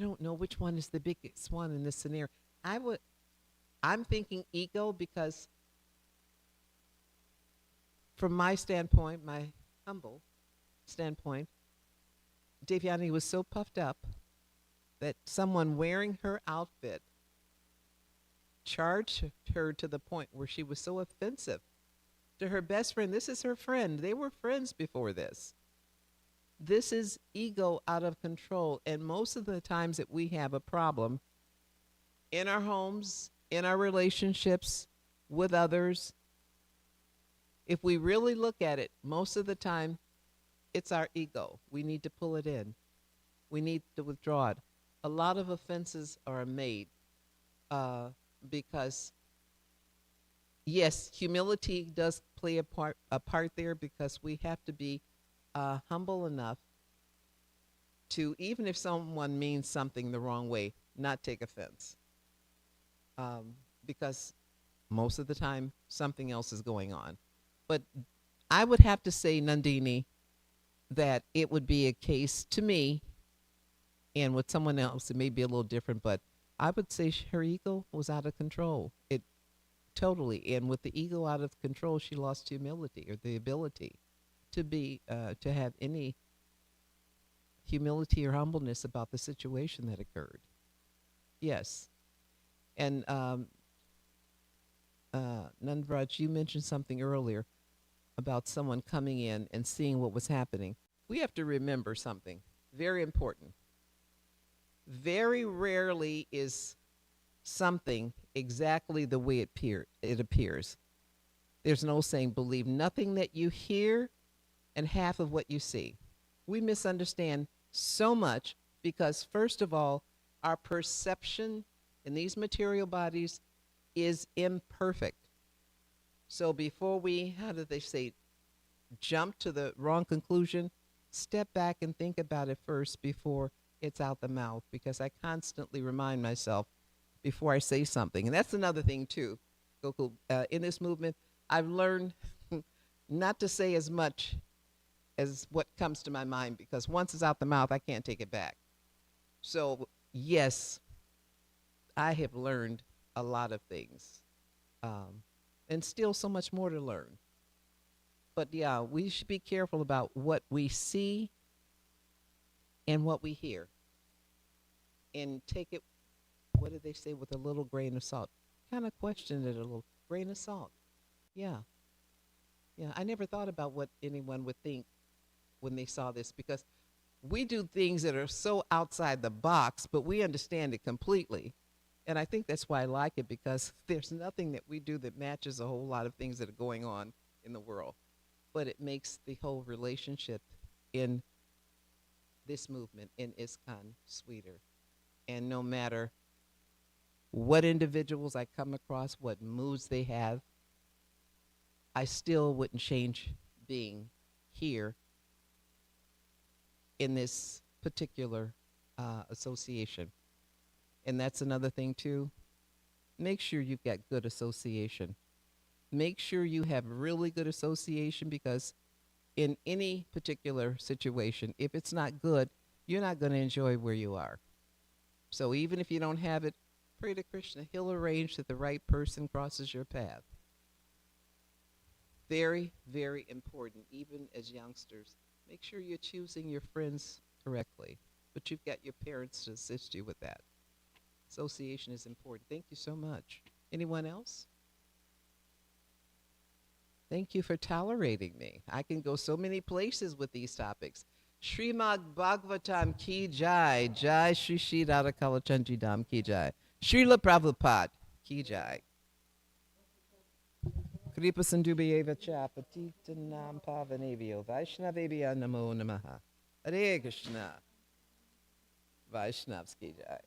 don't know which one is the biggest one in this scenario. I'm thinking ego because from my standpoint, my humble standpoint, Devyani was so puffed up that someone wearing her outfit charged her to the point where she was so offensive to her best friend. This is her friend. They were friends before this. This is ego out of control. And most of the times that we have a problem in our homes, in our relationships with others, if we really look at it, most of the time, it's our ego. We need to pull it in. We need to withdraw it. A lot of offenses are made because, yes, humility does play a part there, because we have to be humble enough to, even if someone means something the wrong way, not take offense. Because most of the time, something else is going on. But I would have to say, Nandini, that it would be a case to me, and with someone else, it may be a little different, but I would say her ego was out of control. It totally, and with the ego out of control, she lost humility, or the ability to be, to have any humility or humbleness about the situation that occurred. Yes. And Nandraj, you mentioned something earlier about someone coming in and seeing what was happening. We have to remember something very important. Very rarely is something exactly the way it appears. There's an old saying, believe nothing that you hear and half of what you see. We misunderstand so much because, first of all, our perception in these material bodies is imperfect. So before we, how do they say, jump to the wrong conclusion, step back and think about it first before it's out the mouth, because I constantly remind myself before I say something. And that's another thing too, Gokul. In this movement, I've learned not to say as much as what comes to my mind, because once it's out the mouth, I can't take it back. So yes, I have learned a lot of things, and still so much more to learn. But yeah, we should be careful about what we see and what we hear, and take it, what did they say, with a little grain of salt. Kind of question it a little. Grain of salt. Yeah. Yeah, I never thought about what anyone would think when they saw this, because we do things that are so outside the box, but we understand it completely. And I think that's why I like it, because there's nothing that we do that matches a whole lot of things that are going on in the world. But it makes the whole relationship in this movement, in ISKCON, sweeter. And no matter what individuals I come across, what moods they have, I still wouldn't change being here in this particular association. And that's another thing too. Make sure you've got good association. Make sure you have really good association, because in any particular situation, if it's not good, you're not going to enjoy where you are. So even if you don't have it, pray to Krishna. He'll arrange that the right person crosses your path. Very, very important, even as youngsters. Make sure you're choosing your friends correctly, but you've got your parents to assist you with that. Association is important. Thank you so much. Anyone else? Thank you for tolerating me. I can go so many places with these topics. Srimad Bhagavatam ki jai, jai Shri Shri Radha Kalachandji Dham ki jai, Srila Prabhupada ki jai. Kripa Sindhubhyeva cha patitanam pavanebhyo Vaishnavebhyo namo namaha. Hare Krishna. Vaishnavs ki jai.